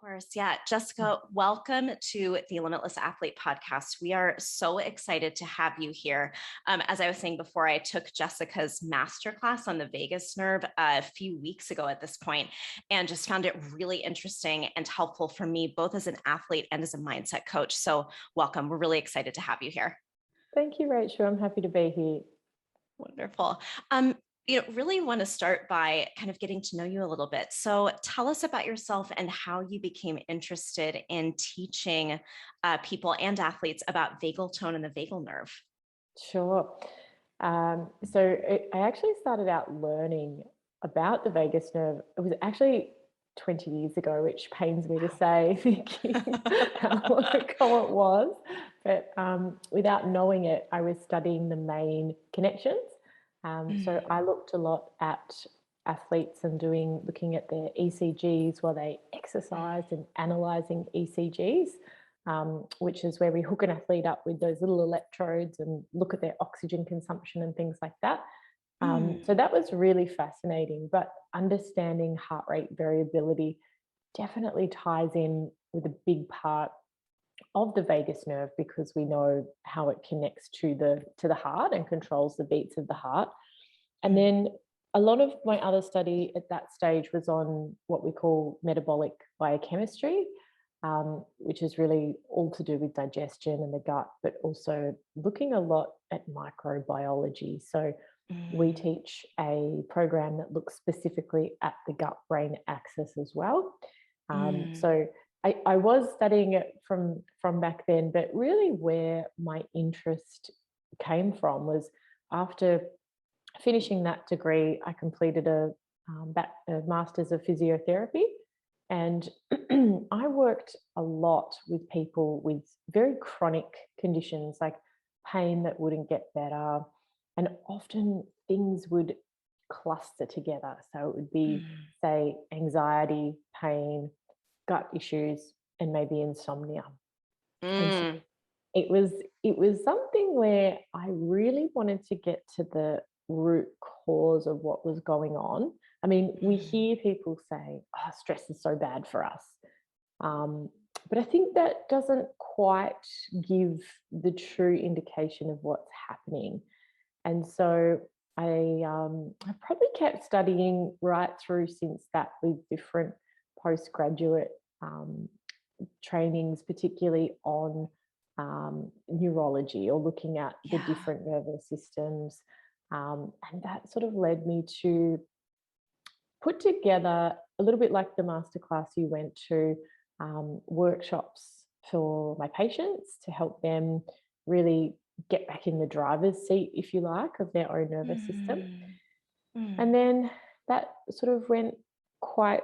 Course. Yeah. Jessica, welcome to the Limitless Athlete podcast. We are so excited to have you here. As I was saying before, I took Jessica's masterclass on the vagus nerve a few weeks ago at this point, and just found it really interesting and helpful for me, both as an athlete and as a mindset coach. So welcome. We're really excited to have you here. Thank you, Rachel. I'm happy to be here. Wonderful. Really want to start by kind of getting to know you a little bit. So tell us about yourself and how you became interested in teaching people and athletes about vagal tone and the vagal nerve. Sure. I actually started out learning about the vagus nerve. It was actually 20 years ago, which pains me to say, thinking how long ago it was. But without knowing it, I was studying the main connections. So I looked a lot at athletes and looking at their ECGs while they exercised and analysing ECGs, which is where we hook an athlete up with those little electrodes and look at their oxygen consumption and things like that. So that was really fascinating, but understanding heart rate variability definitely ties in with a big part of the vagus nerve, because we know how it connects to the heart and controls the beats of the heart. And then a lot of my other study at that stage was on what we call metabolic biochemistry, which is really all to do with digestion and the gut, but also looking a lot at microbiology. So we teach a program that looks specifically at the gut-brain axis as well. So I was studying it from back then, but really where my interest came from was after finishing that degree, I completed a master's of physiotherapy, and I worked a lot with people with very chronic conditions like pain that wouldn't get better, and often things would cluster together. So it would be, say, anxiety, pain, gut issues, and maybe insomnia. And so it was something where I really wanted to get to the root cause of what was going on. I mean, we hear people say, "Oh, stress is so bad for us," but I think that doesn't quite give the true indication of what's happening. And so I probably kept studying right through since that, with different postgraduate trainings, particularly on neurology, or looking at the different nervous systems. And that sort of led me to put together, a little bit like the masterclass you went to, workshops for my patients to help them really get back in the driver's seat, if you like, of their own nervous system. And then that sort of went quite,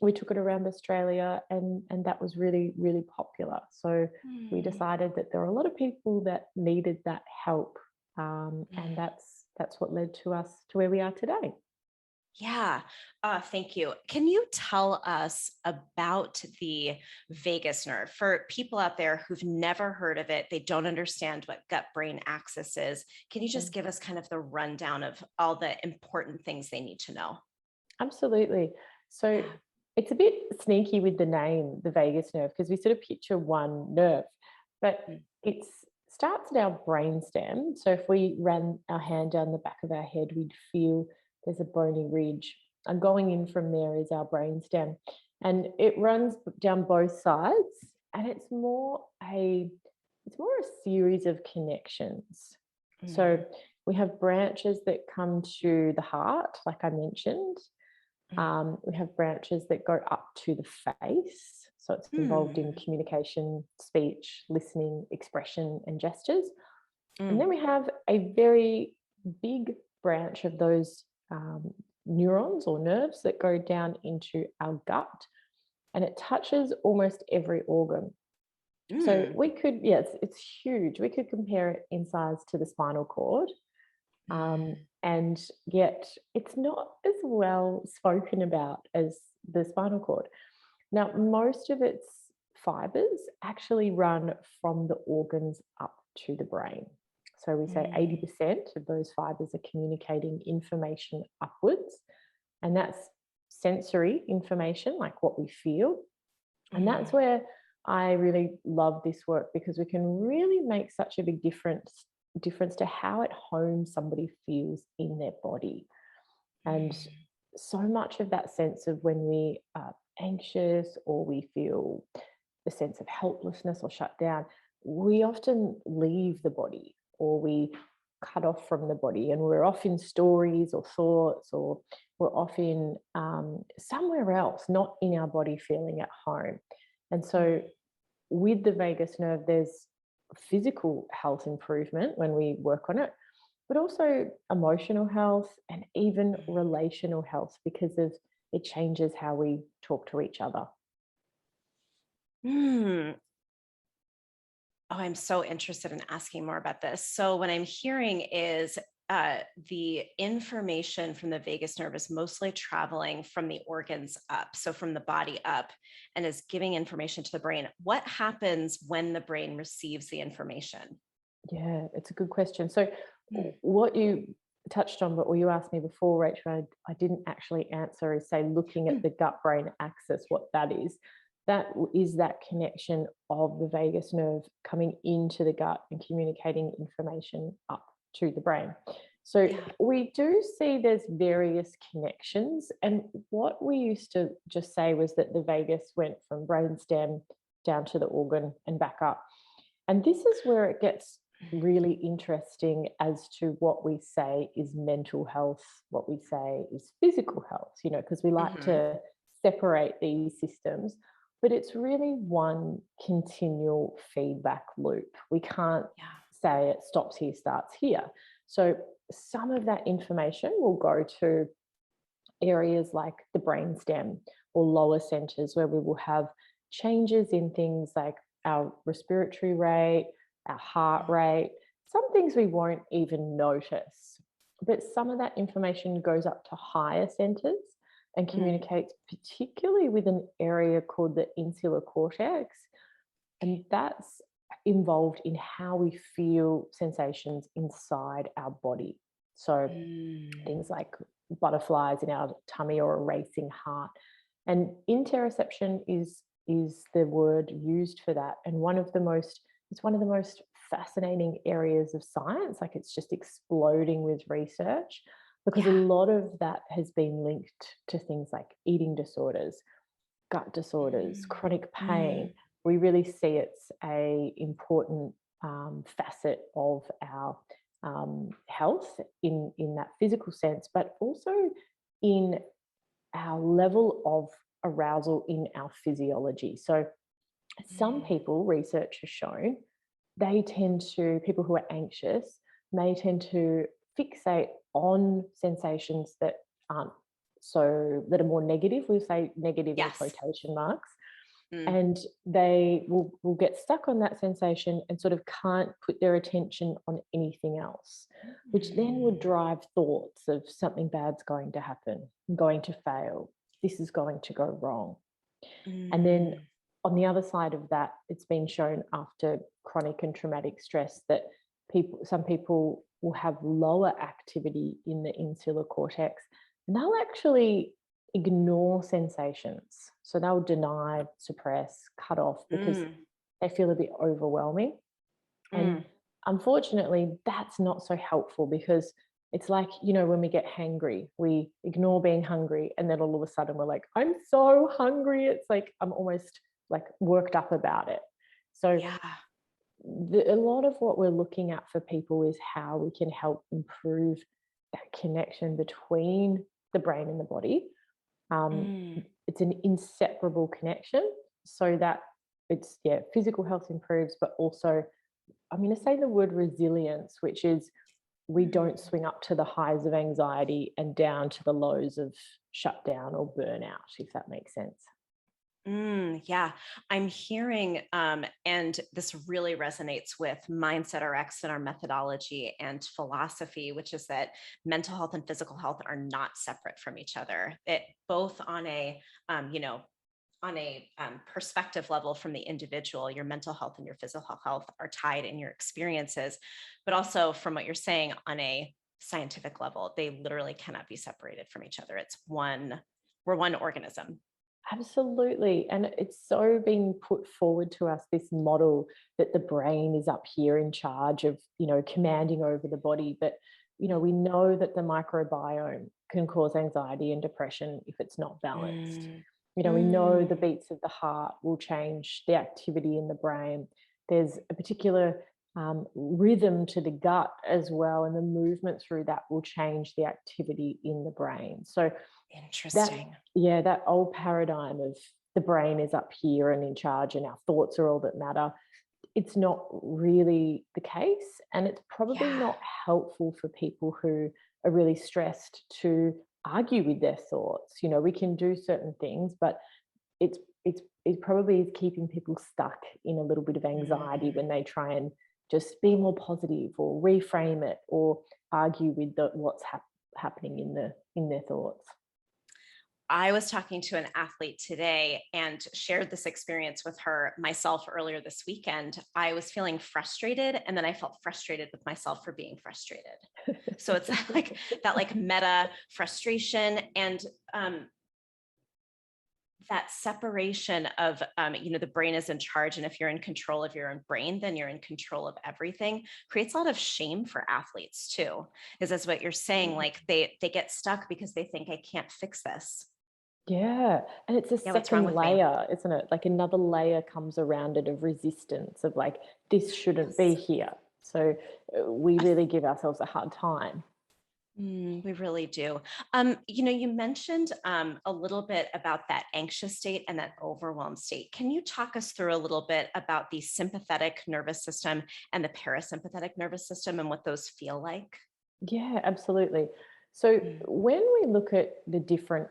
we took it around Australia, and that was really, really popular. So we decided that there are a lot of people that needed that help. And that's what led to us to where we are today. Yeah. Thank you. Can you tell us about the vagus nerve for people out there who've never heard of it? They don't understand what gut-brain axis is. Can you just give us kind of the rundown of all the important things they need to know? Absolutely. So it's a bit sneaky with the name, the vagus nerve, because we sort of picture one nerve, but it starts at our brainstem. So if we ran our hand down the back of our head, we'd feel there's a bony ridge, and going in from there is our brainstem, and it runs down both sides, and it's more a series of connections. So we have branches that come to the heart, like I mentioned. We have branches that go up to the face, so it's involved in communication, speech, listening, expression, and gestures. And then we have a very big branch of those neurons or nerves that go down into our gut, and it touches almost every organ. So we could, it's huge. We could compare it in size to the spinal cord. And yet it's not as well spoken about as the spinal cord. Now, most of its fibers actually run from the organs up to the brain. So we say 80% of those fibers are communicating information upwards, and that's sensory information, like what we feel, And that's where I really love this work, because we can really make such a big difference to how at home somebody feels in their body. And so much of that sense of when we are anxious or we feel the sense of helplessness or shut down, we often leave the body, or we cut off from the body, and we're off in stories or thoughts, or we're off in somewhere else, not in our body, feeling at home. And so with the vagus nerve, there's physical health improvement when we work on it, but also emotional health and even relational health, because of it changes how we talk to each other. Mm. Oh, I'm so interested in asking more about this. So, what I'm hearing is the information from the vagus nerve is mostly traveling from the organs up, so from the body up, and is giving information to the brain. What happens when the brain receives the information? Yeah, it's a good question. So, Mm. what you touched on, but what you asked me before, Rachel, I didn't actually answer, is say looking at Mm. the gut brain axis, what that is. That is that connection of the vagus nerve coming into the gut and communicating information up to the brain. So Yeah. we do see there's various connections. And what we used to just say was that the vagus went from brainstem down to the organ and back up. And this is where it gets really interesting as to what we say is mental health, what we say is physical health, because we like Mhm. to separate these systems, but it's really one continual feedback loop. We can't Yeah. say it stops here, starts here. So some of that information will go to areas like the brainstem or lower centers, where we will have changes in things like our respiratory rate, our heart rate, some things we won't even notice. But some of that information goes up to higher centers and Mm. communicates particularly with an area called the insular cortex. And that's involved in how we feel sensations inside our body. So Mm. things like butterflies in our tummy or a racing heart. And interoception is the word used for that. And it's one of the most fascinating areas of science. Like, it's just exploding with research, because a Yeah. lot of that has been linked to things like eating disorders, gut disorders, Mm. chronic pain. Mm. We really see it's a important facet of our health in that physical sense, but also in our level of arousal in our physiology. So some Mm. people, research has shown, people who are anxious may tend to fixate on sensations that aren't that are more negative. We'll say negative in Yes. quotation marks, Mm. and they will get stuck on that sensation and sort of can't put their attention on anything else, which then would Mm. drive thoughts of something bad's going to happen, I'm going to fail, this is going to go wrong. And then Mm. on the other side of that, it's been shown after chronic and traumatic stress that some people will have lower activity in the insular cortex, and they'll actually ignore sensations. So they'll deny, suppress, cut off, because Mm. they feel a bit overwhelming. And Mm. unfortunately, that's not so helpful, because it's like, when we get hangry, we ignore being hungry. And then all of a sudden we're like, I'm so hungry. It's like, I'm almost like worked up about it. So Yeah. a lot of what we're looking at for people is how we can help improve that connection between the brain and the body. Um, Mm. it's an inseparable connection, so that it's, yeah, physical health improves, but also, I'm going to say the word resilience, which is we don't Mm. swing up to the highs of anxiety and down to the lows of shutdown or burnout, if that makes sense. Yeah, I'm hearing, and this really resonates with Mindset Rx and our methodology and philosophy, which is that mental health and physical health are not separate from each other. It both on a, perspective level from the individual, your mental health and your physical health are tied in your experiences, but also from what you're saying on a scientific level, they literally cannot be separated from each other. We're one organism. Absolutely. And it's so being put forward to us, this model that the brain is up here in charge of, commanding over the body. But, we know that the microbiome can cause anxiety and depression if it's not balanced. Mm. We know Mm. the beats of the heart will change the activity in the brain. There's a particular rhythm to the gut as well, and the movement through that will change the activity in the brain. So that, Interesting. yeah, that old paradigm of the brain is up here and in charge and our thoughts are all that matter, it's not really the case. And it's probably Yeah. not helpful for people who are really stressed to argue with their thoughts. We can do certain things, but it's it probably is keeping people stuck in a little bit of anxiety Mm. when they try and just be more positive or reframe it or argue with what's happening in their thoughts. I was talking to an athlete today and shared this experience with her myself earlier this weekend. I was feeling frustrated, and then I felt frustrated with myself for being frustrated. So it's that meta frustration, and that separation of the brain is in charge, and if you're in control of your own brain, then you're in control of everything, creates a lot of shame for athletes too, is as what you're saying, like they get stuck because they think, I can't fix this. Yeah, and it's a Yeah, what's wrong second with me? layer, isn't it? Like another layer comes around it of resistance of like, this shouldn't be Yes. here. So we really give ourselves a hard time. We really do. You mentioned a little bit about that anxious state and that overwhelmed state. Can you talk us through a little bit about the sympathetic nervous system and the parasympathetic nervous system and what those feel like? Yeah, absolutely. So Mm. when we look at the different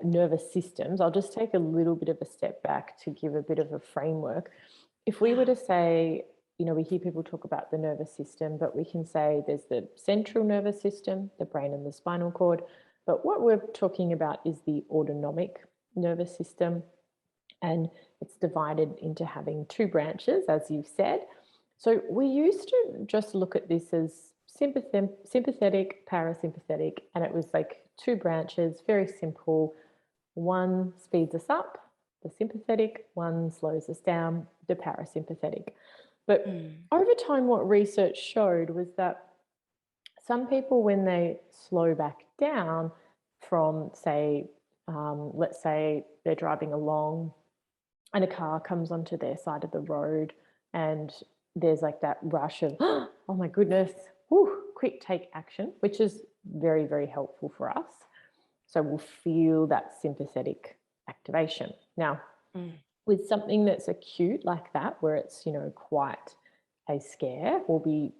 nervous systems, I'll just take a little bit of a step back to give a bit of a framework. If we were Yeah. to say, we hear people talk about the nervous system, but we can say there's the central nervous system, the brain and the spinal cord. But what we're talking about is the autonomic nervous system. And it's divided into having two branches, as you've said. So we used to just look at this as sympathetic, parasympathetic, and it was like two branches, very simple. One speeds us up, the sympathetic, one slows us down, the parasympathetic. But Mm. over time, what research showed was that some people, when they slow back down from, say, let's say they're driving along and a car comes onto their side of the road and there's like that rush of, oh my goodness, whew, quick take action, which is very, very helpful for us. So we'll feel that sympathetic activation. Now, Mm. with something that's acute like that, where it's, quite a scare, we'll be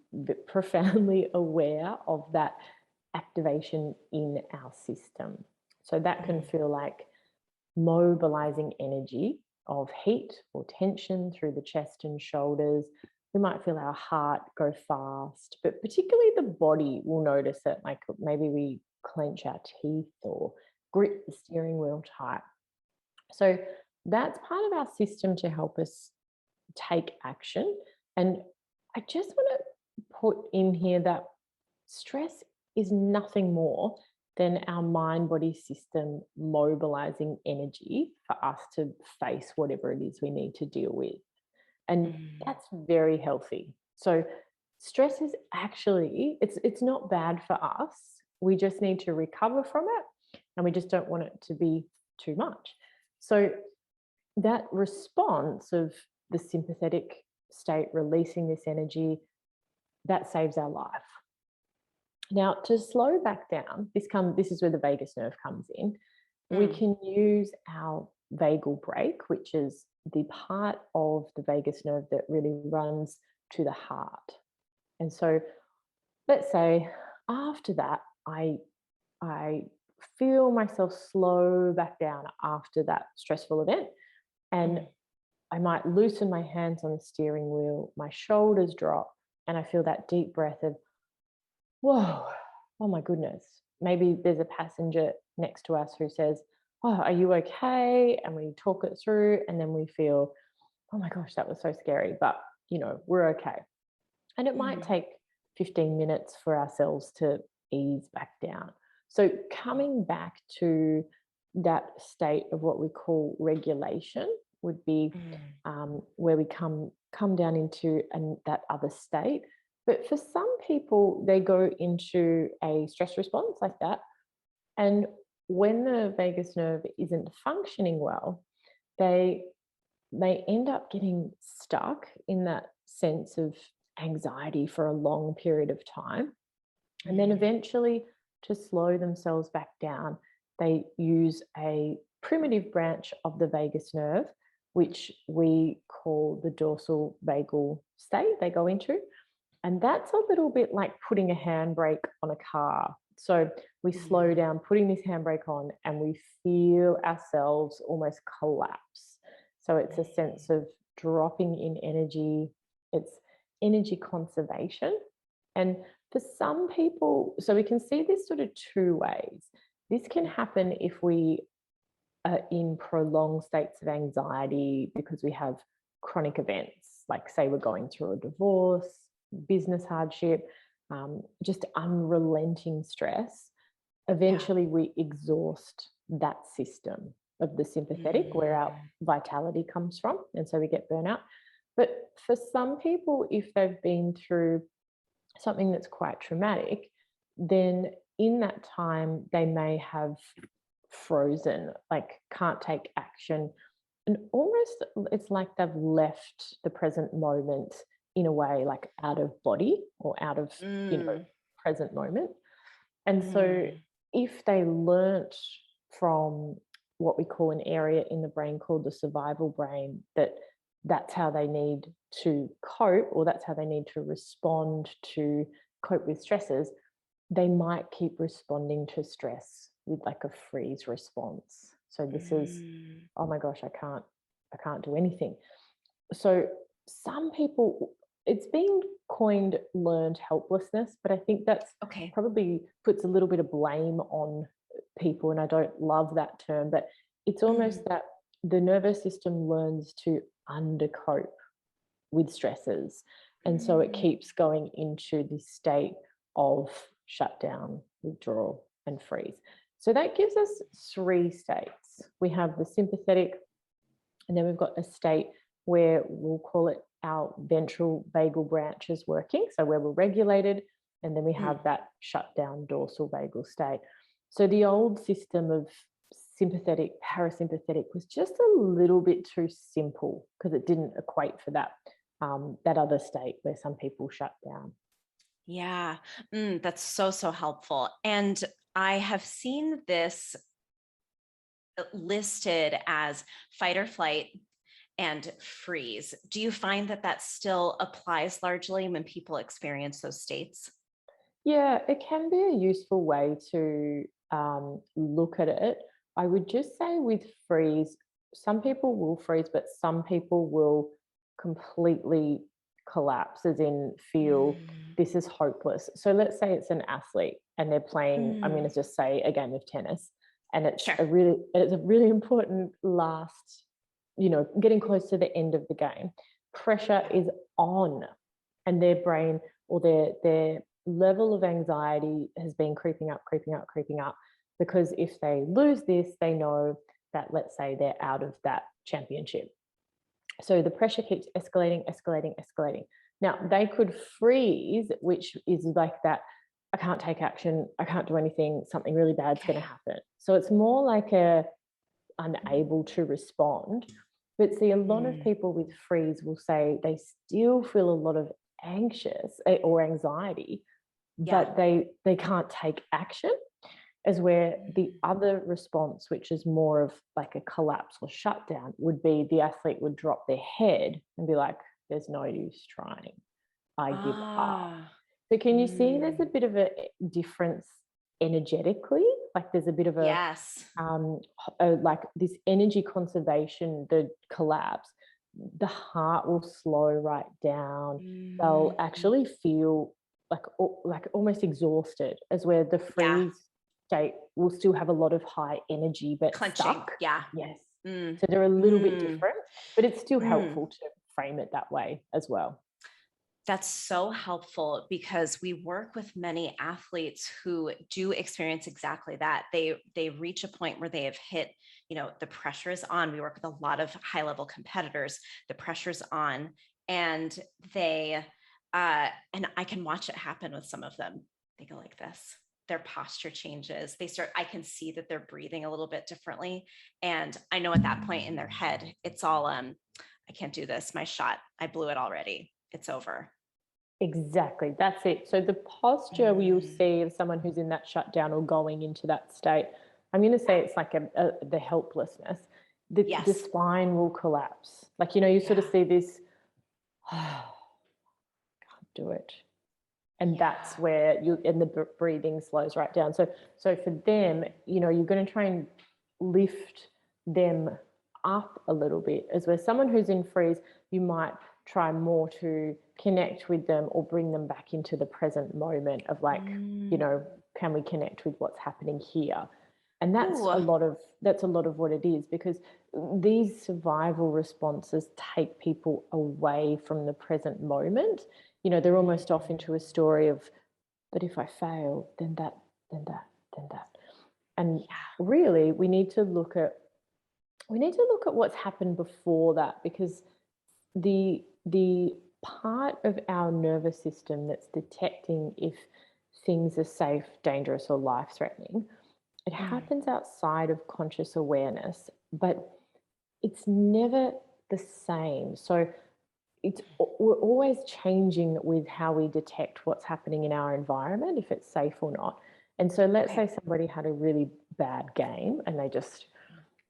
profoundly aware of that activation in our system. So that can Mm. feel like mobilizing energy of heat or tension through the chest and shoulders. We might feel our heart go fast, but particularly the body will notice it. Like maybe we clench our teeth or grip the steering wheel tight. So that's part of our system to help us take action. And I just want to put in here that stress is nothing more than our mind body system mobilizing energy for us to face whatever it is we need to deal with. And Mm. that's very healthy. So stress is actually it's not bad for us. We just need to recover from it and we just don't want it to be too much. So that response of the sympathetic state releasing this energy, that saves our life. Now, to slow back down, this is where the vagus nerve comes in. We Mm. can use our vagal brake, which is the part of the vagus nerve that really runs to the heart. And so, let's say after that, I feel myself slow back down after that stressful event, and Mm. I might loosen my hands on the steering wheel, my shoulders drop, and I feel that deep breath of, whoa, oh my goodness. Maybe there's a passenger next to us who says, oh, are you okay? And we talk it through, and then we feel, oh my gosh, that was so scary, but we're okay. And it might Mm. take 15 minutes for ourselves to ease back down. So coming back to that state of what we call regulation would be where we come down into that other state. But for some people, they go into a stress response like that. And when the vagus nerve isn't functioning well, they end up getting stuck in that sense of anxiety for a long period of time. And then eventually, to slow themselves back down, they use a primitive branch of the vagus nerve, which we call the dorsal vagal state they go into. And that's a little bit like putting a handbrake on a car. So we slow down, putting this handbrake on, and we feel ourselves almost collapse. So it's a sense of dropping in energy. It's energy conservation. And for some people, so we can see this sort of two ways. This can happen if we are in prolonged states of anxiety because we have chronic events, like say we're going through a divorce, business hardship, just unrelenting stress. Eventually we exhaust that system of the sympathetic where our vitality comes from, and so we get burnout. But for some people, if they've been through something that's quite traumatic, then in that time they may have frozen, like can't take action, and almost it's like they've left the present moment in a way, like out of body or out of present moment. And so if they learnt from what we call an area in the brain called the survival brain, that's how they need to cope, or that's how they need to respond to cope with stresses, they might keep responding to stress with like a freeze response. So this is, oh my gosh, I can't do anything. So some people, it's been coined learned helplessness, but I think that's probably puts a little bit of blame on people, and I don't love that term, but it's almost that the nervous system learns to undercope with stresses, and so it keeps going into this state of shutdown, withdrawal, and freeze. So that gives us 3 states. We have the sympathetic, and then we've got a state where we'll call it our ventral vagal branch is working, so where we're regulated, and then we have that shutdown dorsal vagal state. So the old system of sympathetic, parasympathetic was just a little bit too simple because it didn't equate for that other state where some people shut down. Yeah, that's so helpful. And I have seen this listed as fight or flight and freeze. Do you find that still applies largely when people experience those states? Yeah, it can be a useful way to look at it. I would just say with freeze, some people will freeze, but some people will completely collapse, as in feel this is hopeless. So let's say it's an athlete and they're playing, I'm going to just say a game of tennis, and it's a really important last, getting close to the end of the game. Pressure is on, and their brain or their level of anxiety has been creeping up, because if they lose this, they know that, let's say, they're out of that championship. So the pressure keeps escalating. Now, they could freeze, which is like that, I can't take action, I can't do anything, something really bad's going to happen. So it's more like unable to respond. But see, a lot of people with freeze will say they still feel a lot of anxious or anxiety, but they can't take action, as where the other response, which is more of like a collapse or shutdown, would be the athlete would drop their head and be like, there's no use trying, I give up. So can you see there's a bit of a difference energetically? Like there's a bit of like this energy conservation, the collapse, the heart will slow right down. They'll actually feel like almost exhausted, as where the freeze state will still have a lot of high energy, but clenching. Stuck. Yeah. Yes. So they're a little bit different, but it's still helpful to frame it that way as well. That's so helpful because we work with many athletes who do experience exactly that. They reach a point where they have hit, the pressure is on. We work with a lot of high level competitors. The pressure's on, and and I can watch it happen with some of them. They go like this. Their posture changes. I can see that they're breathing a little bit differently. And I know at that point in their head, it's all, I can't do this. My shot, I blew it already. It's over. Exactly, that's it. So the posture you'll Mm, see of someone who's in that shutdown or going into that state, I'm going to say it's like the helplessness. The yes. spine will collapse. Like, you sort of Yeah. see this, oh, can't do it. And Yeah. that's where and the breathing slows right down. So for them, you're going to try and lift them up a little bit. As where someone who's in freeze, you might try more to connect with them or bring them back into the present moment of like, Mm. can we connect with what's happening here? And that's Ooh. a lot of what it is, because these survival responses take people away from the present moment. They're almost off into a story of, but if I fail, then that, then that, then that. And Yeah. really, we need to look at what's happened before that, because the part of our nervous system that's detecting if things are safe, dangerous, or life-threatening, it Mm. happens outside of conscious awareness, but it's never the same. So we're always changing with how we detect what's happening in our environment, if it's safe or not. And so let's Okay. say somebody had a really bad game and it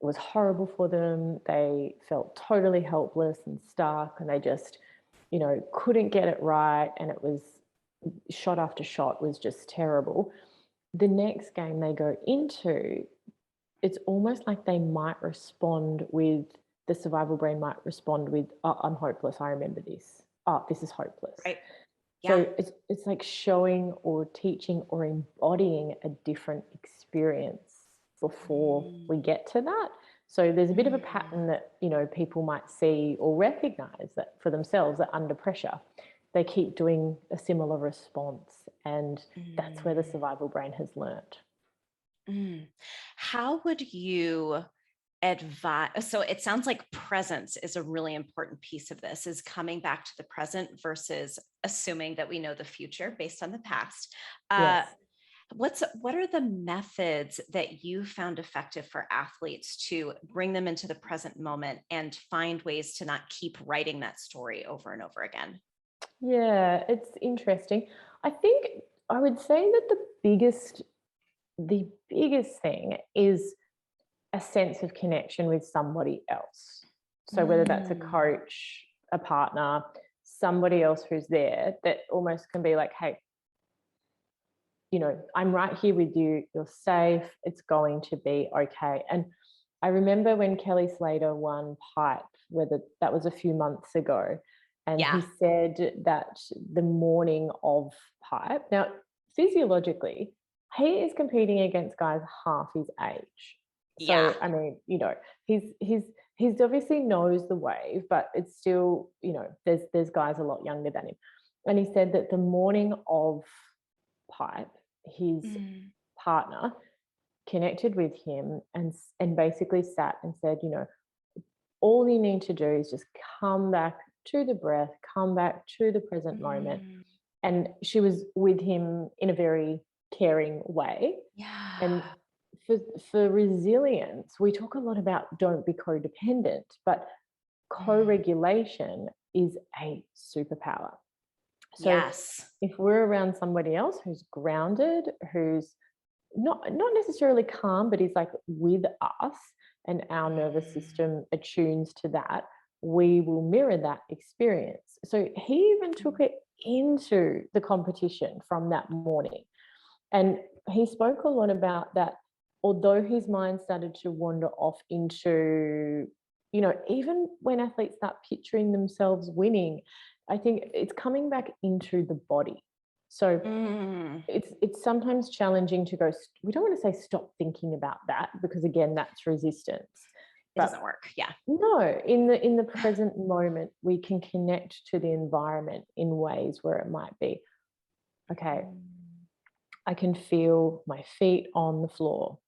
was horrible for them. They felt totally helpless and stuck, and they just, couldn't get it right. And it was shot after shot was just terrible. The next game they go into, it's almost like they might respond with, the survival brain might respond with, oh, I'm hopeless, I remember this. Oh, this is hopeless. Right. Yeah. So it's like showing or teaching or embodying a different experience before we Mm. get to that. So there's a bit of a Mm. pattern that, people might see or recognize that for themselves, that under pressure, they keep doing a similar response. And that's where the Mm. survival brain has learnt. Mm. How would you advise? So it sounds like presence is a really important piece of this, is coming back to the present versus assuming that we know the future based on the past. Uh, Yes. what are the methods that you found effective for athletes to bring them into the present moment and find ways to not keep writing that story over and over again? Yeah, it's interesting. I think I would say that the biggest thing is a sense of connection with somebody else. So whether that's a Mm. coach, a partner, somebody else who's there, that almost can be like, hey, I'm right here with you. You're safe. It's going to be okay. And I remember when Kelly Slater won Pipe, that was a few months ago, and he Yeah. said that the morning of Pipe, now physiologically, he is competing against guys half his age. Yeah. So I mean, he's obviously knows the wave, but it's still, there's guys a lot younger than him. And he said that the morning of Pipe, his Mm. partner connected with him and basically sat and said, all you need to do is just come back to the breath, come back to the present moment. Mm. And she was with him in a very caring way. And Yeah. for resilience, we talk a lot about don't be codependent, but Mm. co-regulation is a superpower. So Yes. if we're around somebody else who's grounded, who's not necessarily calm, but is like with us, and our nervous Mm. system attunes to that, we will mirror that experience. So he even took it into the competition from that morning. And he spoke a lot about that, although his mind started to wander off into, even when athletes start picturing themselves winning, I think it's coming back into the body. So Mm. it's sometimes challenging to go, we don't want to say stop thinking about that, because again, that's resistance. it doesn't work. Yeah. No, in the present moment, we can connect to the environment in ways where it might be, okay, I can feel my feet on the floor.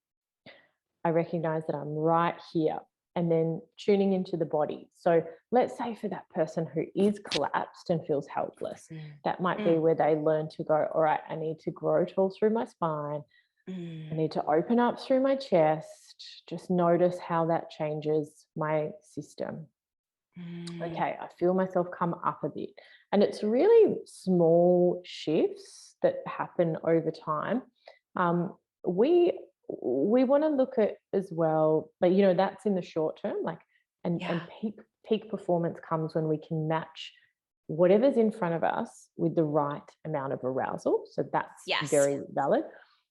I recognize that I'm right here, and then tuning into the body. So let's say for that person who is collapsed and feels helpless, that might be where they learn to go, all right, I need to grow tall through my spine. I need to open up through my chest. Just notice how that changes my system. Okay, I feel myself come up a bit. And it's really small shifts that happen over time. We want to look at as well, but that's in the short term, like, and peak performance comes when we can match whatever's in front of us with the right amount of arousal. So that's very valid.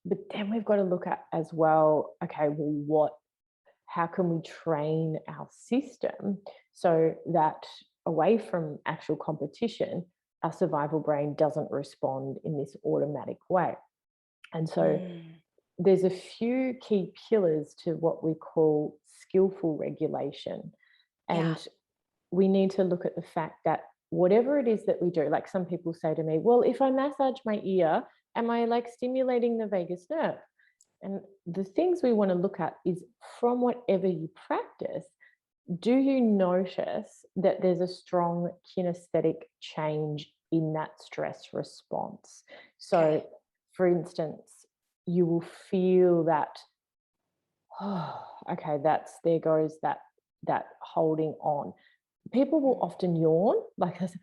But then we've got to look at as well, okay, well, how can we train our system so that away from actual competition, our survival brain doesn't respond in this automatic way? And so there's a few key pillars to what we call skillful regulation. And we need to look at the fact that whatever it is that we do, like some people say to me, well, if I massage my ear, am I like stimulating the vagus nerve? And the things we want to look at is, from whatever you practice, do you notice that there's a strong kinesthetic change in that stress response? So, for instance, you will feel that, oh, okay, there goes that holding on. People will often yawn, like I said,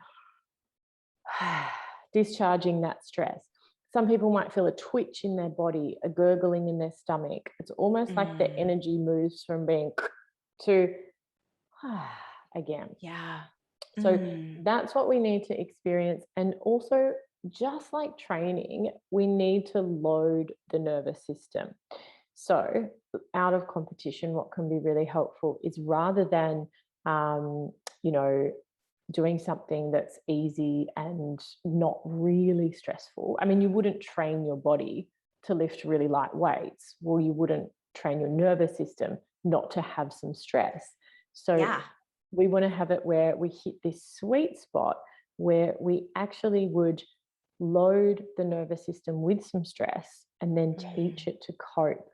discharging that stress. Some people might feel a twitch in their body, a gurgling in their stomach. It's almost like the energy moves from being to again. Yeah. So that's what we need to experience. And also, just like training, we need to load the nervous system. So out of competition, what can be really helpful is, rather than, doing something that's easy and not really stressful. I mean, you wouldn't train your body to lift really light weights. Well, you wouldn't train your nervous system not to have some stress. So we want to have it where we hit this sweet spot where we actually would load the nervous system with some stress and then teach it to cope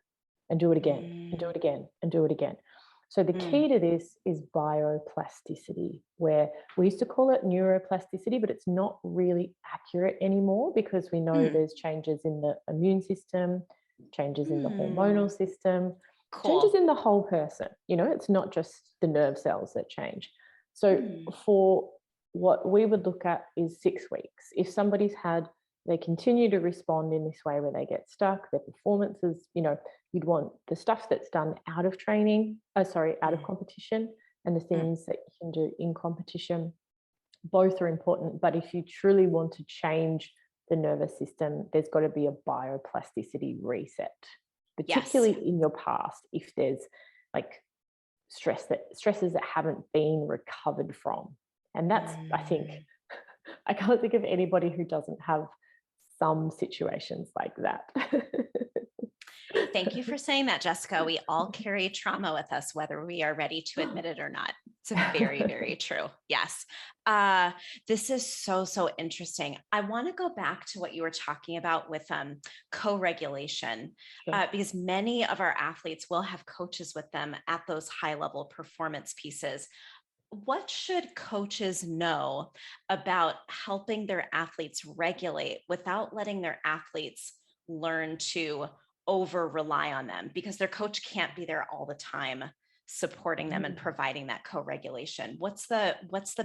and do it again and do it again and do it again. So the key to this is bioplasticity, where we used to call it neuroplasticity, but it's not really accurate anymore, because we know there's changes in the immune system, changes in the hormonal system, changes in the whole person. It's not just the nerve cells that change. So for what we would look at is 6 weeks. If somebody's they continue to respond in this way where they get stuck, their performances, you'd want the stuff that's done out of out of competition, and the things that you can do in competition. Both are important, but if you truly want to change the nervous system, there's got to be a bioplasticity reset, particularly in your past, if there's like stresses that haven't been recovered from. And that's, I think, I can't think of anybody who doesn't have some situations like that. Thank you for saying that, Jessica. We all carry trauma with us, whether we are ready to admit it or not. It's very, very true. Yes. This is so, so interesting. I want to go back to what you were talking about with co-regulation, because many of our athletes will have coaches with them at those high-level performance pieces. What should coaches know about helping their athletes regulate without letting their athletes learn to over rely on them, because their coach can't be there all the time supporting them and providing that co-regulation? What's the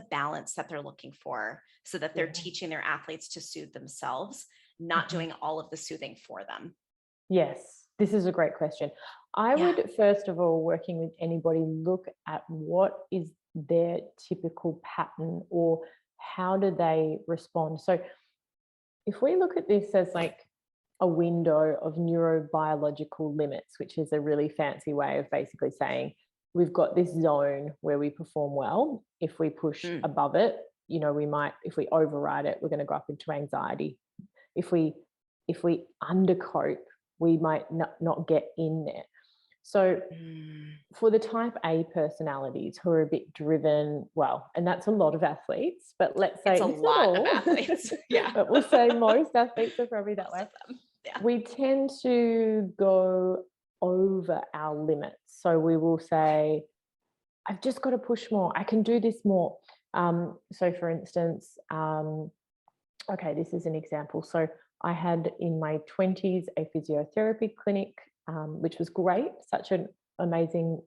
balance that they're looking for so that they're teaching their athletes to soothe themselves, not doing all of the soothing for them? Yes, this is a great question. I would, first of all, working with anybody, look at what is their typical pattern, or how do they respond. So if we look at this as like a window of neurobiological limits, which is a really fancy way of basically saying we've got this zone where we perform well. If we push above it, we might, if we override it, we're going to go up into anxiety. If we undercope, we might not get in there. So for the type A personalities who are a bit driven, well, and that's a lot of athletes, but let's say It's a it's not lot of all, athletes. Yeah. but we'll say most athletes are probably that Most way. of them. Yeah. We tend to go over our limits. So we will say, I've just got to push more. I can do this more. So for instance, okay, this is an example. So I had in my 20s a physiotherapy clinic, which was great, such an amazing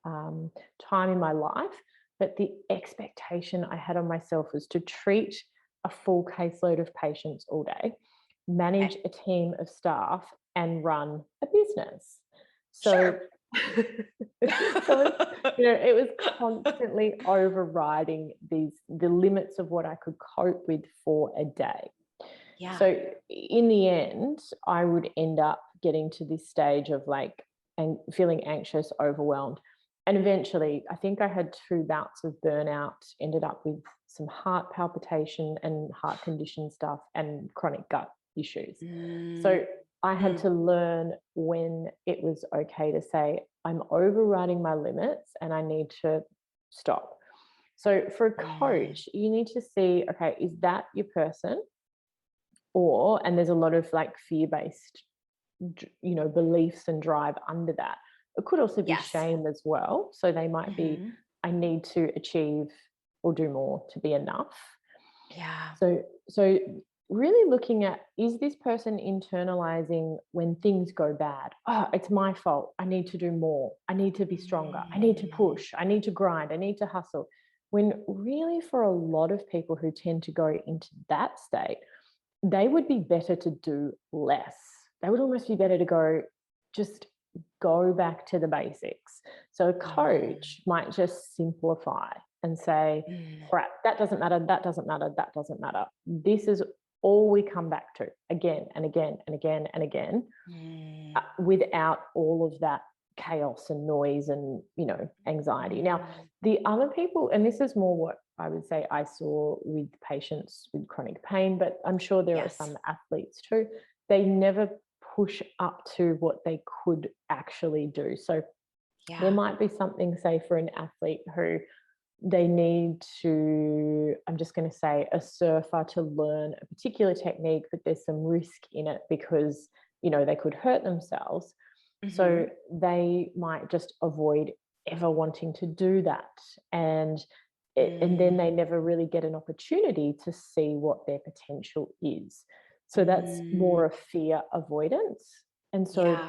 time in my life. But the expectation I had on myself was to treat a full caseload of patients all day, manage a team of staff, and run a business. So, so it was constantly overriding the limits of what I could cope with for a day. Yeah. So in the end, I would end up getting to this stage of like and feeling anxious, overwhelmed. And eventually, I think I had 2 bouts of burnout, ended up with some heart palpitation and heart condition stuff and chronic gut issues. So I had to learn when it was okay to say, I'm overriding my limits and I need to stop. So for a coach, you need to see, okay, is that your person? And there's a lot of like fear-based, beliefs and drive under that. It could also be shame as well. So they might be, I need to achieve or do more to be enough. Yeah. So really looking at, is this person internalizing when things go bad? Oh, it's my fault. I need to do more. I need to be stronger. I need to push. I need to grind. I need to hustle. When really for a lot of people who tend to go into that state, they would be better to do less. They would almost be better to just go back to the basics. So a coach might just simplify and say, right, that doesn't matter, that doesn't matter, that doesn't matter. This is all we come back to again and again and again and again, without all of that chaos and noise and, anxiety. Now, the other people, and this is more what I would say I saw with patients with chronic pain, but I'm sure there are some athletes too, they never push up to what they could actually do. So there might be something, say, for an athlete who they need to, I'm just going to say a surfer to learn a particular technique, but there's some risk in it because, they could hurt themselves. So they might just avoid ever wanting to do that. And then they never really get an opportunity to see what their potential is. So that's more a fear avoidance. And so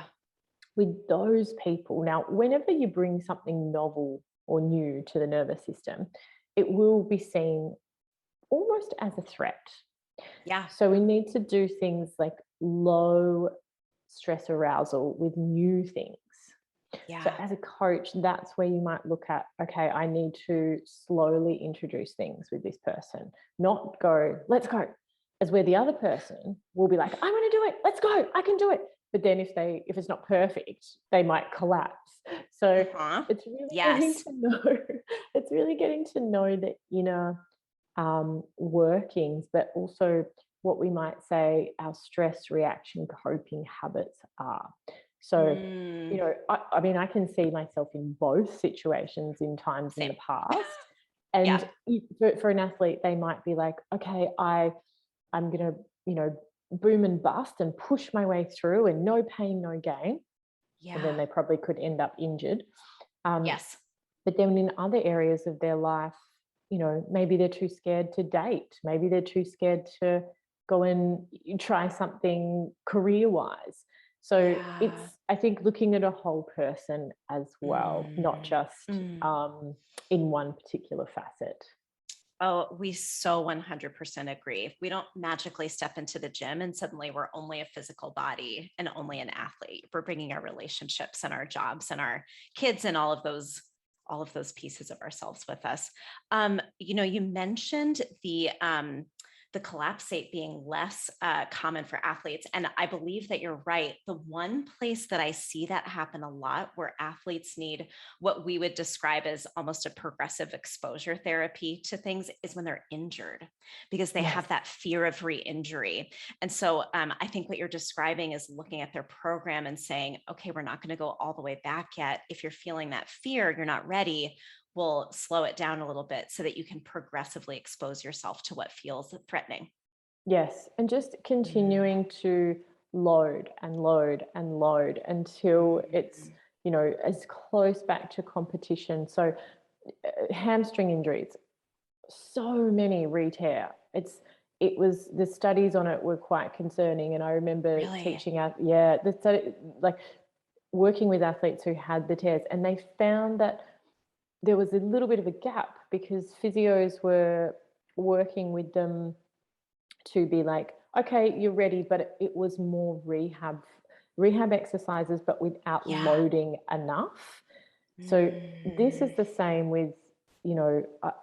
with those people, now, whenever you bring something novel or new to the nervous system, it will be seen almost as a threat. Yeah. So we need to do things like low stress arousal with new things. Yeah. So as a coach, that's where you might look at, okay, I need to slowly introduce things with this person, not go, let's go, as where the other person will be like, I'm going to do it, let's go, I can do it. But then if it's not perfect, they might collapse. So it's really getting to know, it's really getting to know the inner workings, but also what we might say our stress reaction coping habits are. So, I mean, I can see myself in both situations in times in the past. And for an athlete, they might be like, okay, I'm going to, boom and bust and push my way through and no pain, no gain. And then they probably could end up injured. But then in other areas of their life, maybe they're too scared to date. Maybe they're too scared to go and try something career-wise. So it's, I think, looking at a whole person as well, not just in one particular facet. Oh, we so 100% agree. We don't magically step into the gym and suddenly we're only a physical body and only an athlete. We're bringing our relationships and our jobs and our kids and all of those pieces of ourselves with us. You mentioned the the collapsate being less common for athletes. And I believe that you're right. The one place that I see that happen a lot where athletes need what we would describe as almost a progressive exposure therapy to things is when they're injured, because they have Yes. that fear of re-injury. And so I think what you're describing is looking at their program and saying, okay, we're not going to go all the way back yet. If you're feeling that fear, you're not ready, we'll slow it down a little bit so that you can progressively expose yourself to what feels threatening. Yes. And just Mm, continuing to load and load and load until it's, mm, as close back to competition. So hamstring injuries, so many re-tear. It was, the studies on it were quite concerning. And I remember really? teaching out, yeah, the study, like working with athletes who had the tears, and they found that there was a little bit of a gap because physios were working with them to be like, okay, you're ready, but it was more rehab exercises, but without Yeah. loading enough. So this is Mm, the same with,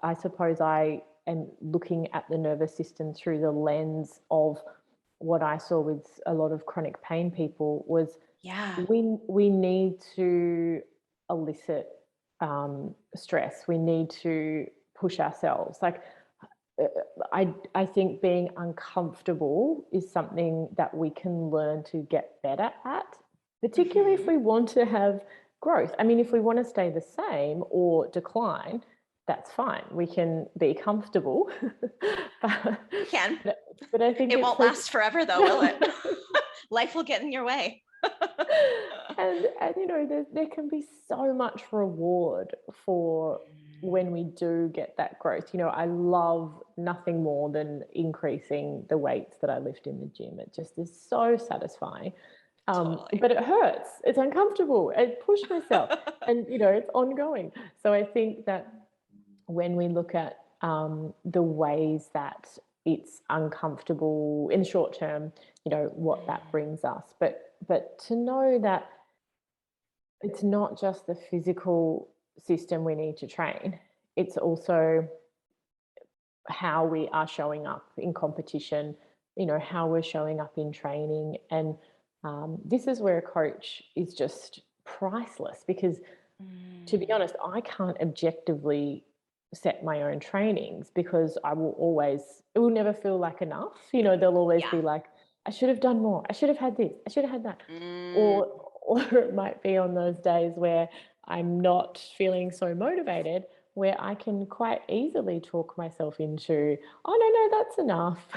I suppose I am looking at the nervous system through the lens of what I saw with a lot of chronic pain people was yeah. we need to elicit stress. We need to push ourselves. Like uh, I think being uncomfortable is something that we can learn to get better at, particularly if Hmm. we want to have growth. I mean, if we want to stay the same or decline, that's fine. We can be comfortable. but, You can. but I think It it's won't like last forever, though, will it? Life will get in your way. and there can be so much reward for when we do get that growth. I love nothing more than increasing the weights that I lift in the gym. It just is so satisfying. Totally. But it hurts, it's uncomfortable, I push myself, and it's ongoing. So I think that when we look at the ways that it's uncomfortable in the short term, what that brings us. But to know that it's not just the physical system we need to train, it's also how we are showing up in competition, how we're showing up in training. And this is where a coach is just priceless because, to be Mm, honest, I can't objectively set my own trainings because it will never feel like enough. There'll always yeah. be like, I should have done more. I should have had this. I should have had that. Mm, Or it might be on those days where I'm not feeling so motivated, where I can quite easily talk myself into, oh no, that's enough.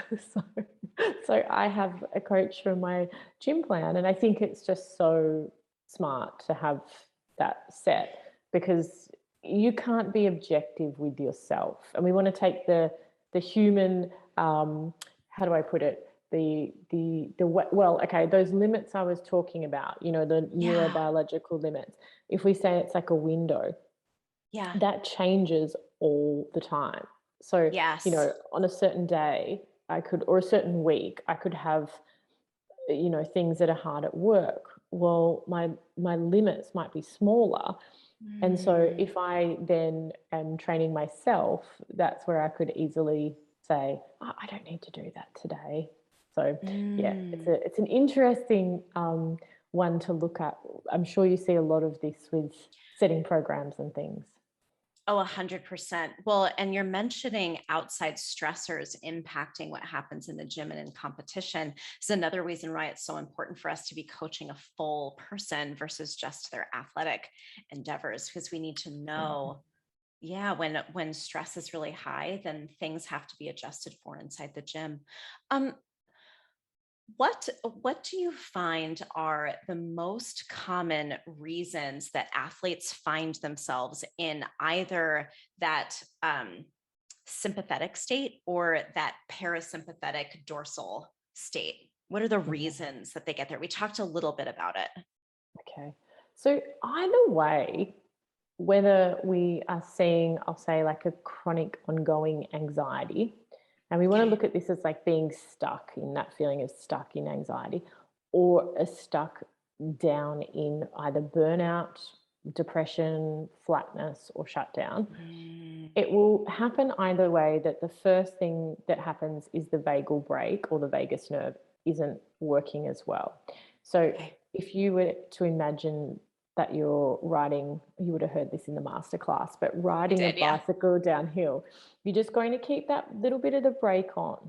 so I have a coach from my gym plan, and I think it's just so smart to have that set because you can't be objective with yourself, and we want to take the human, how do I put it, well, okay, those limits I was talking about, the yeah. neurobiological limits. If we say it's like a window, Yeah. that changes all the time. So, Yes. on a certain day, or a certain week, I could have, things that are hard at work. Well, my limits might be smaller. And so Mm, if I then am training myself, that's where I could easily say, oh, I don't need to do that today. So yeah, mm. it's an interesting one to look at. I'm sure you see a lot of this with setting programs and things. Oh, 100%. Well, and you're mentioning outside stressors impacting what happens in the gym and in competition. Is another reason why it's so important for us to be coaching a full person versus just their athletic endeavors, because we need to Absolutely. know, yeah, when stress is really high, then things have to be adjusted for inside the gym. Um, what do you find are the most common reasons that athletes find themselves in either that sympathetic state or that parasympathetic dorsal state? What are the Yeah. reasons that they get there? We talked a little bit about it. Okay. So either way, whether we are seeing, I'll say, like a chronic ongoing anxiety, and we want to Okay. look at this as like being stuck in that feeling of stuck in anxiety, or a stuck down in either burnout, depression, flatness, or shutdown. It will happen either way, that the first thing that happens is the vagal brake or the vagus nerve isn't working as well. So if you were to imagine that you're riding, you would have heard this in the masterclass, but riding a bicycle downhill, you're just going to keep that little bit of the brake on.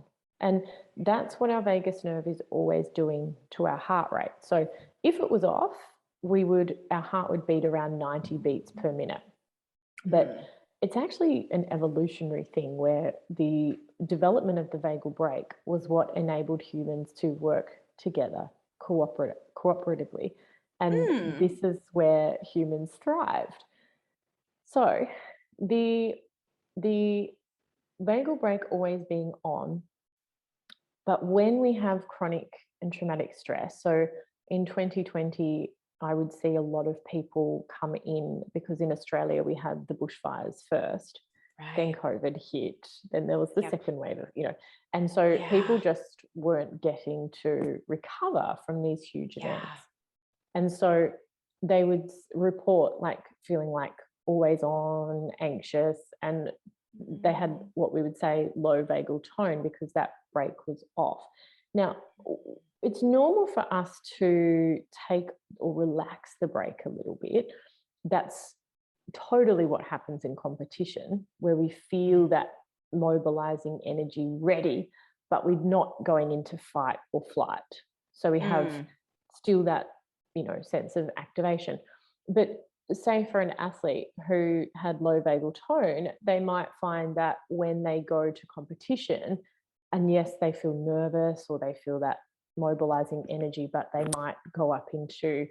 And that's what our vagus nerve is always doing to our heart rate. So if it was off, our heart would beat around 90 beats per minute. But it's actually an evolutionary thing where the development of the vagal brake was what enabled humans to work together cooperatively. And this is where humans thrived. So the vagal brake always being on, but when we have chronic and traumatic stress, so in 2020, I would see a lot of people come in, because in Australia we had the bushfires first, then COVID hit, then there was the second wave of, and so people just weren't getting to recover from these huge events. And so they would report like feeling like always on, anxious, and they had what we would say low vagal tone because that brake was off. Now, it's normal for us to take or relax the brake a little bit. That's totally what happens in competition, where we feel that mobilizing energy ready, but we're not going into fight or flight. So we have still that, sense of activation. But say for an athlete who had low vagal tone, they might find that when they go to competition, and yes, they feel nervous or they feel that mobilizing energy, but they might go up into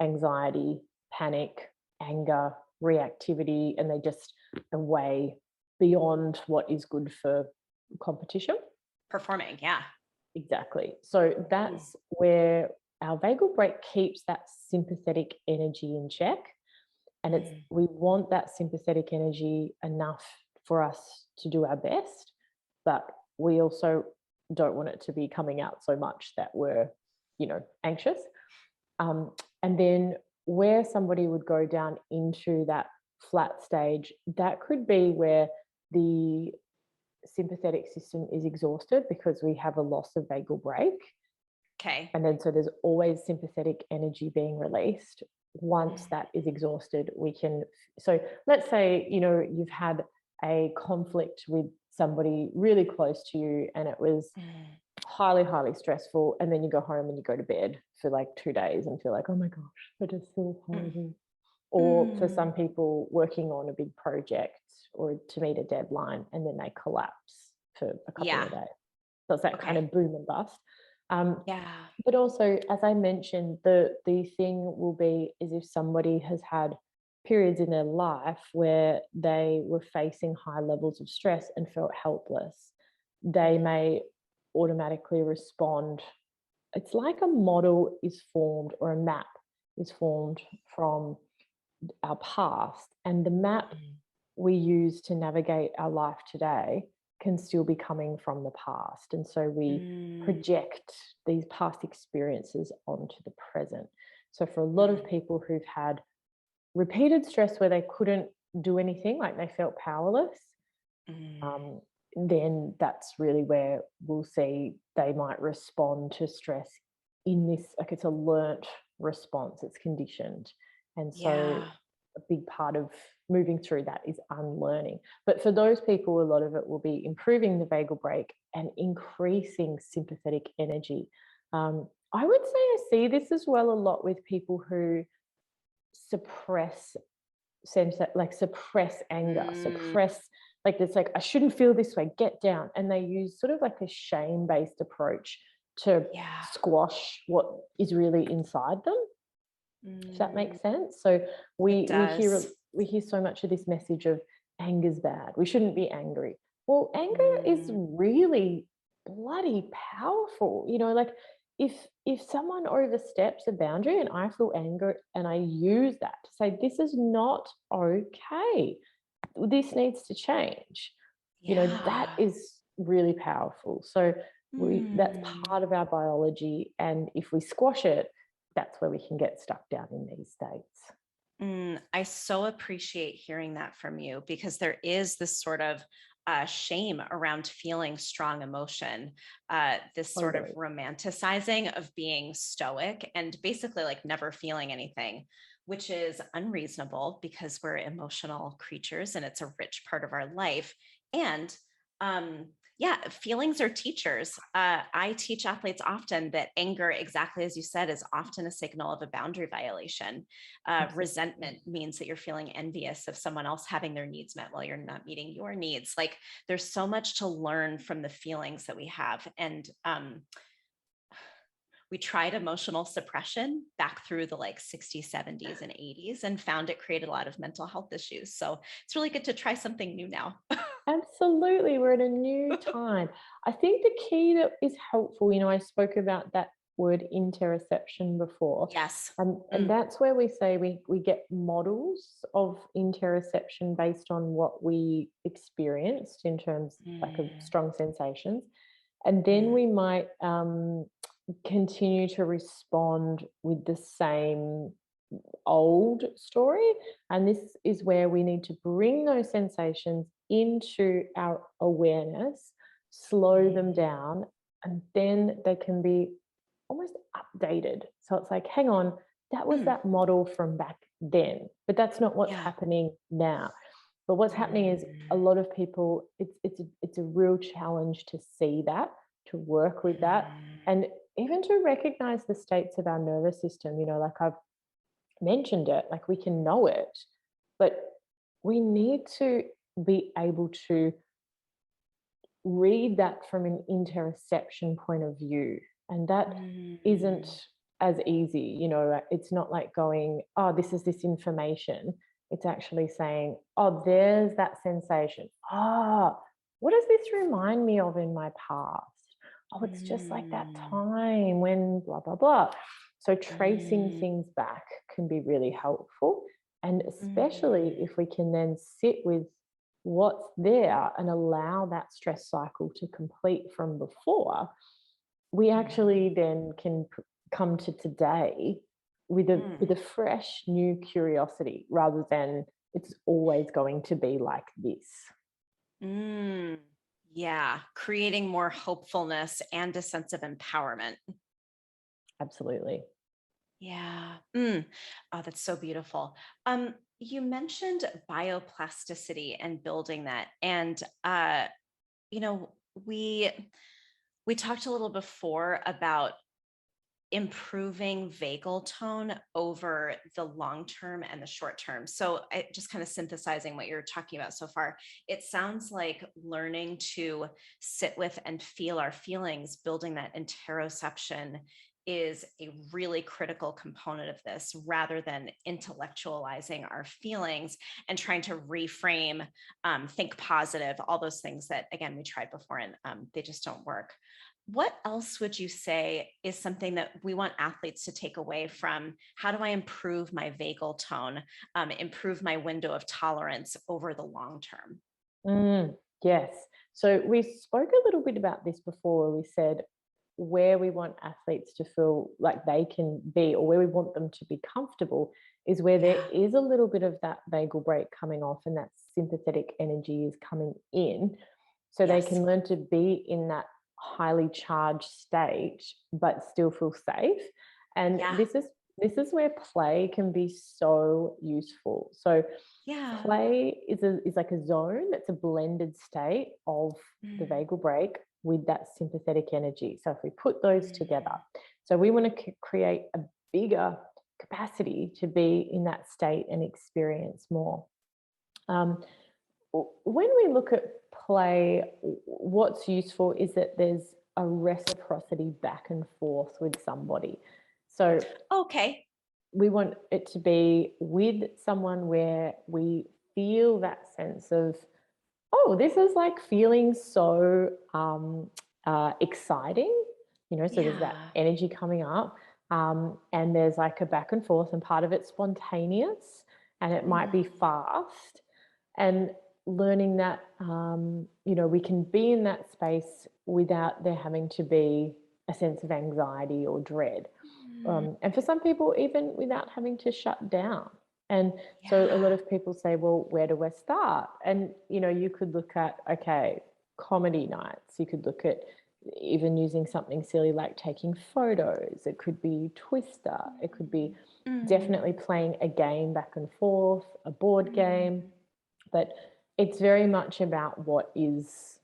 anxiety, panic, anger, reactivity, and they just are way beyond what is good for competition. Performing, Exactly. So that's where our vagal brake keeps that sympathetic energy in check. And we want that sympathetic energy enough for us to do our best, but we also don't want it to be coming out so much that we're, anxious. And then where somebody would go down into that flat stage, that could be where the sympathetic system is exhausted because we have a loss of vagal brake. Okay. And then so there's always sympathetic energy being released. Once that is exhausted, so let's say, you've had a conflict with somebody really close to you and it was highly, highly stressful. And then you go home and you go to bed for like 2 days and feel like, oh my gosh, I just feel horrible. Or for some people working on a big project or to meet a deadline and then they collapse for a couple of days. So it's that kind of boom and bust. But also, as I mentioned, the thing will be is if somebody has had periods in their life where they were facing high levels of stress and felt helpless, they may automatically respond. It's like a model is formed or a map is formed from our past, and the map we use to navigate our life today can still be coming from the past. And so we project these past experiences onto the present. So for a lot of people who've had repeated stress where they couldn't do anything, like they felt powerless, then that's really where we'll see they might respond to stress in this, like it's a learnt response, it's conditioned. And so a big part of moving through that is unlearning. But for those people, a lot of it will be improving the vagal brake and increasing sympathetic energy. I would say I see this as well a lot with people who suppress anger, suppress, like it's like, I shouldn't feel this way, get down. And they use sort of like a shame-based approach to squash what is really inside them. If that makes sense. So we hear so much of this message of anger's bad, we shouldn't be angry. Well, anger is really bloody powerful. Like if someone oversteps a boundary and I feel anger and I use that to say, this is not okay, this needs to change, that is really powerful. So that's part of our biology, and if we squash it, that's where we can get stuck down in these states. I so appreciate hearing that from you because there is this sort of shame around feeling strong emotion, this sort of Totally. romanticizing of being stoic and basically like never feeling anything, which is unreasonable because we're emotional creatures and it's a rich part of our life. And yeah, feelings are teachers. I teach athletes often that anger, exactly as you said, is often a signal of a boundary violation. Absolutely. Resentment means that you're feeling envious of someone else having their needs met while you're not meeting your needs. Like there's so much to learn from the feelings that we have. And we tried emotional suppression back through the like 60s, 70s, and 80s and found it created a lot of mental health issues. So it's really good to try something new now. Absolutely. We're in a new time. I think the key that is helpful, I spoke about that word interoception before. Yes. And that's where we say we get models of interoception based on what we experienced in terms like of Mm, strong sensations. And then mm, we might continue to respond with the same old story. And this is where we need to bring those sensations into our awareness, slow them mm, down, and then they can be almost updated. So it's like, hang on, that was mm. that model from back then, but that's not what's Yeah. happening now. But what's happening is a Mm, lot of people, it's a real challenge to see that, to work with that, mm, and even to recognize the states of our nervous system. Like I've mentioned it, like we can know it, but we need to be able to read that from an interoception point of view. And that mm, isn't as easy. It's not like going, oh, this is this information. It's actually saying, oh, there's that sensation. Ah, what does this remind me of in my past? Oh, it's just like that mm, time when blah, blah, blah. So tracing mm, things back can be really helpful. And especially mm, if we can then sit with what's there and allow that stress cycle to complete from before, we actually mm, then can come to today with a fresh new curiosity rather than it's always going to be like this. mm. Yeah, creating more hopefulness and a sense of empowerment. Absolutely. Yeah. Oh, that's so beautiful. You mentioned bioplasticity and building that, and you know, we we talked a little before about improving vagal tone over the long term and the short term. So, just kind of synthesizing what you're talking about so far, it sounds like learning to sit with and feel our feelings, building that interoception is a really critical component of this rather than intellectualizing our feelings and trying to reframe, think positive, all those things that, again, we tried before and they just don't work. What else would you say is something that we want athletes to take away from? How do I improve my vagal tone, improve my window of tolerance over the long term? Yes. So we spoke a little bit about this before. We said where we want athletes to feel like they can be, or where we want them to be comfortable, is where there Yeah. is a little bit of that vagal brake coming off and that sympathetic energy is coming in. So they Yes. can learn to be in that highly charged state, but still feel safe. And Yeah. this is where play can be so useful. So Yeah. play is like a zone that's a blended state of the Mm, vagal brake with that sympathetic energy. So if we put those together, mm, so we want to create a bigger capacity to be in that state and experience more. Um, when we look at play, what's useful is that there's a reciprocity back and forth with somebody. So okay. we want it to be with someone where we feel that sense of, oh, this is like feeling so exciting, so there's that Yeah. energy coming up, and there's like a back and forth, and part of it's spontaneous and it might be Mm, fast, and learning that we can be in that space without there having to be a sense of anxiety or dread, mm, and for some people even without having to shut down. And so a lot of people say, well, where do I start? And, you could look at, okay, comedy nights. You could look at even using something silly like taking photos. It could be Twister. It could be definitely playing a game back and forth, a board game. But it's very much about what is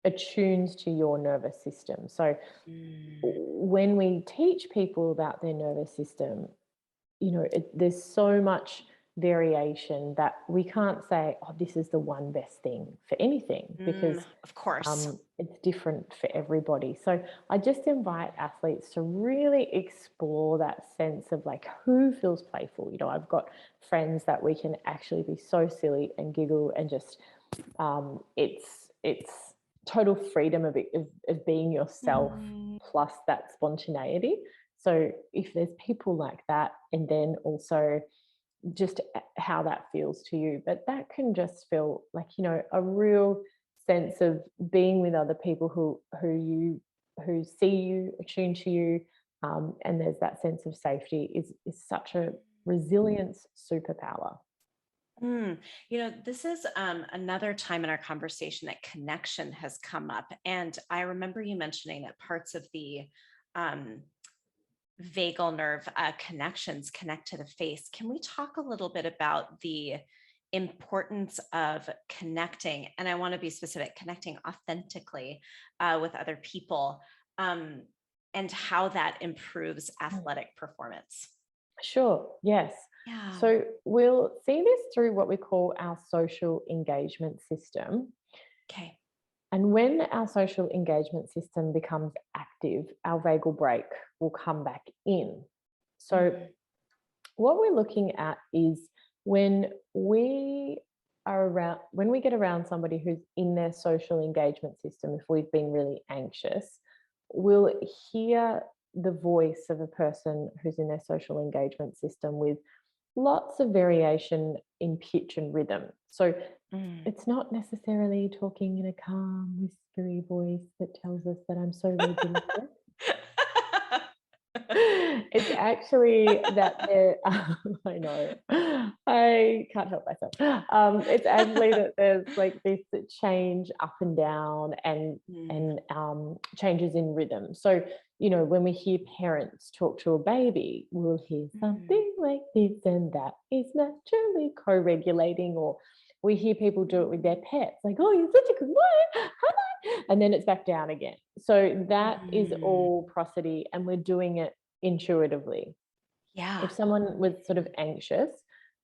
attuned to your nervous system. So when we teach people about their nervous system, there's so much variation that we can't say, oh, this is the one best thing for anything, because of course, it's different for everybody. So I just invite athletes to really explore that sense of like, who feels playful. I've got friends that we can actually be so silly and giggle and just it's total freedom of being yourself plus that spontaneity. So if there's people like that, and then also just how that feels to you, but that can just feel like, a real sense of being with other people who see you, attune to you, and there's that sense of safety is such a resilience superpower. This is another time in our conversation that connection has come up. And I remember you mentioning that parts of the vagal nerve connections connect to the face. Can we talk a little bit about the importance of connecting? And I want to be specific, connecting authentically with other people, and how that improves athletic performance. Sure, yes. Yeah. So we'll see this through what we call our social engagement system. Okay. And when our social engagement system becomes active, our vagal brake will come back in. So what we're looking at is when we get around somebody who's in their social engagement system, if we've been really anxious, we'll hear the voice of a person who's in their social engagement system with lots of variation in pitch and rhythm. So it's not necessarily talking in a calm, whispery voice that tells us that I'm so regular. It's actually that I know, I can't help myself. It's actually that there's like this change up and down and changes in rhythm. So, when we hear parents talk to a baby, we'll hear something like this, and that is naturally co-regulating. Or we hear people do it with their pets, like, oh, you're such a good boy, hi, and then it's back down again. So that is all prosody, and we're doing it intuitively. Yeah. If someone was sort of anxious,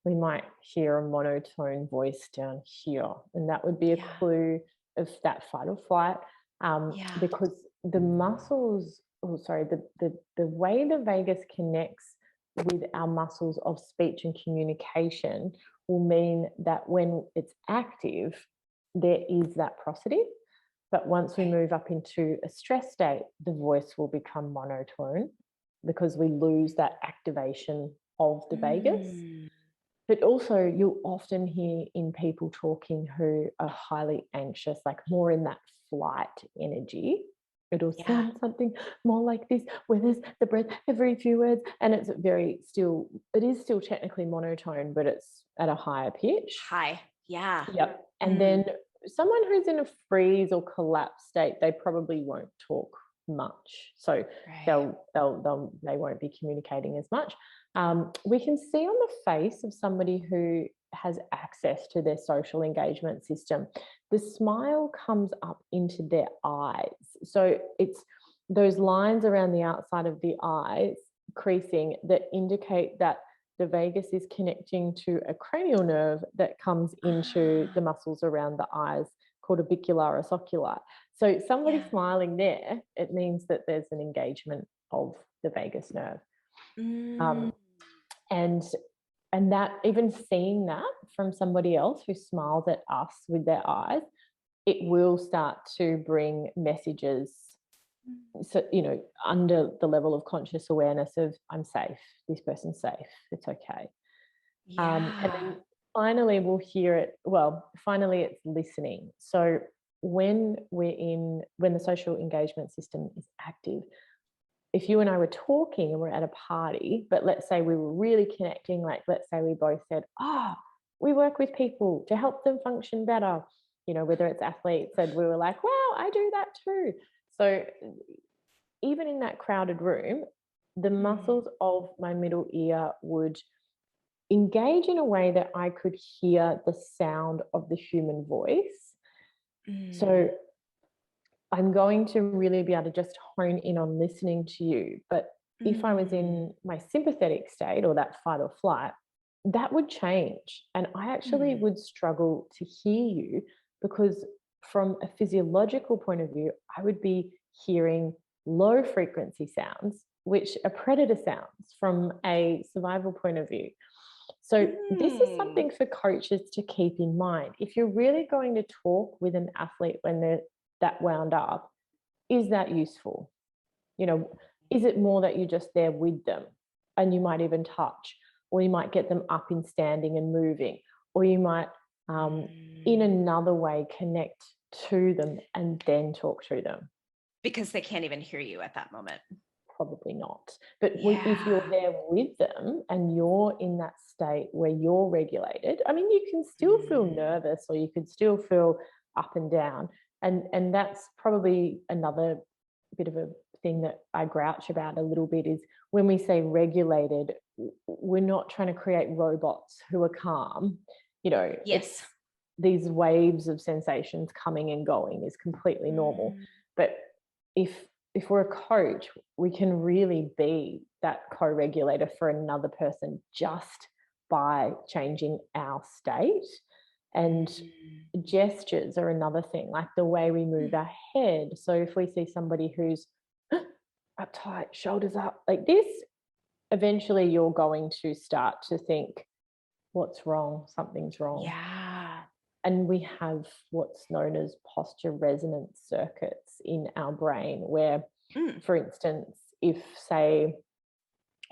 we might hear a monotone voice down here, and that would be a clue of that fight or flight, because the muscles, the way the vagus connects with our muscles of speech and communication will mean that when it's active, there is that prosody. But once we move up into a stress state, the voice will become monotone because we lose that activation of the vagus. But also you'll often hear in people talking who are highly anxious, like more in that flight energy, it'll sound something more like this, where there's the breath every few words, and it is still technically monotone, but it's at a higher pitch. High. Yeah. Yep. And then someone who's in a freeze or collapse state, they probably won't talk much. So they won't be communicating as much. We can see on the face of somebody who has access to their social engagement system, the smile comes up into their eyes. So it's those lines around the outside of the eyes creasing that indicate that the vagus is connecting to a cranial nerve that comes into the muscles around the eyes called orbicularis oculi. So somebody smiling there, it means that there's an engagement of the vagus nerve. And that, even seeing that from somebody else who smiles at us with their eyes, it will start to bring messages, so under the level of conscious awareness of, I'm safe, this person's safe, it's okay. And then finally we'll hear it. Finally it's listening. So when the social engagement system is active, if you and I were talking and we're at a party, but let's say we were really connecting, like let's say we both said, oh, we work with people to help them function better, whether it's athletes, and we were like, wow, I do that too. So even in that crowded room, the muscles of my middle ear would engage in a way that I could hear the sound of the human voice. So I'm going to really be able to just hone in on listening to you. But if I was in my sympathetic state, or that fight or flight, that would change. And I actually would struggle to hear you, because from a physiological point of view, I would be hearing low frequency sounds, which are predator sounds from a survival point of view. So this is something for coaches to keep in mind. If you're really going to talk with an athlete when they're that wound up, is that useful? Is it more that you're just there with them and you might even touch, or you might get them up and standing and moving, or you might in another way connect to them and then talk to them? Because they can't even hear you at that moment. Probably not. But if you're there with them and you're in that state where you're regulated, I mean, you can still feel nervous, or you could still feel up and down. And that's probably another bit of a thing that I grouch about a little bit, is when we say regulated, we're not trying to create robots who are calm. Yes. These waves of sensations coming and going is completely normal. But if we're a coach, we can really be that co-regulator for another person just by changing our state. And gestures are another thing, like the way we move our head. So if we see somebody who's uptight, shoulders up, like this, eventually you're going to start to think, what's wrong? Something's wrong. Yeah. And we have what's known as posture resonance circuits in our brain, where, for instance, if say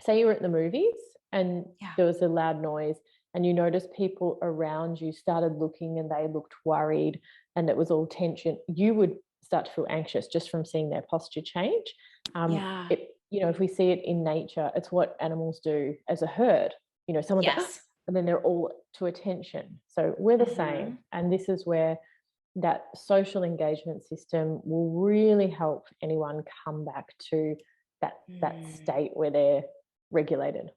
you're at the movies and there was a loud noise and you notice people around you started looking and they looked worried and it was all tension, you would start to feel anxious just from seeing their posture change. If we see it in nature, it's what animals do as a herd. Someone's like, and then they're all to attention. So we're the same. And this is where that social engagement system will really help anyone come back to that state where they're regulated.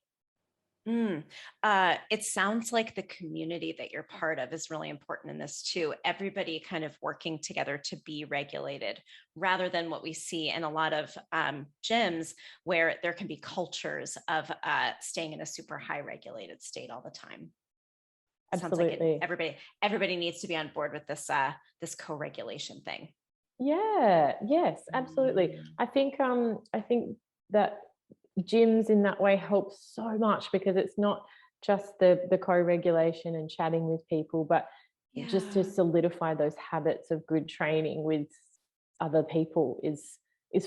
It sounds like the community that you're part of is really important in this too. Everybody kind of working together to be regulated, rather than what we see in a lot of gyms where there can be cultures of staying in a super high regulated state all the time. Absolutely. Sounds like everybody needs to be on board with this co-regulation thing. Yeah. Yes. Absolutely. I think that gyms in that way help so much, because it's not just the co-regulation and chatting with people, but just to solidify those habits of good training with other people is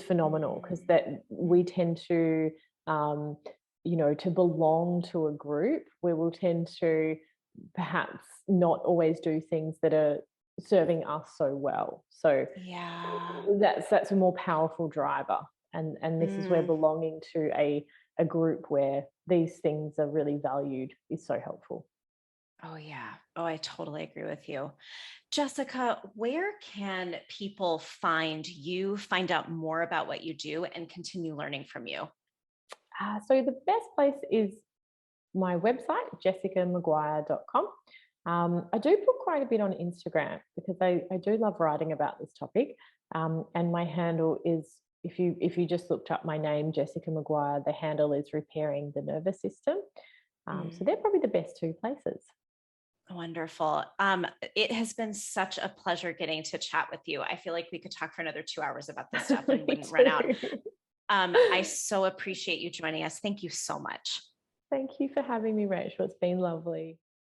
phenomenal, because that we tend to to belong to a group where we'll tend to perhaps not always do things that are serving us so well. So that's a more powerful driver. And this is where belonging to a group where these things are really valued is so helpful. Oh, yeah. Oh, I totally agree with you. Jessica, where can people find you, find out more about what you do, and continue learning from you? So the best place is my website, jessicamaguire.com. I do put quite a bit on Instagram, because I do love writing about this topic. And my handle is, if you just looked up my name, Jessica Maguire, the handle is repairing the nervous system. So they're probably the best two places. Wonderful. It has been such a pleasure getting to chat with you. I feel like we could talk for another 2 hours about this stuff and wouldn't run out. I so appreciate you joining us. Thank you so much. Thank you for having me, Rachel. It's been lovely.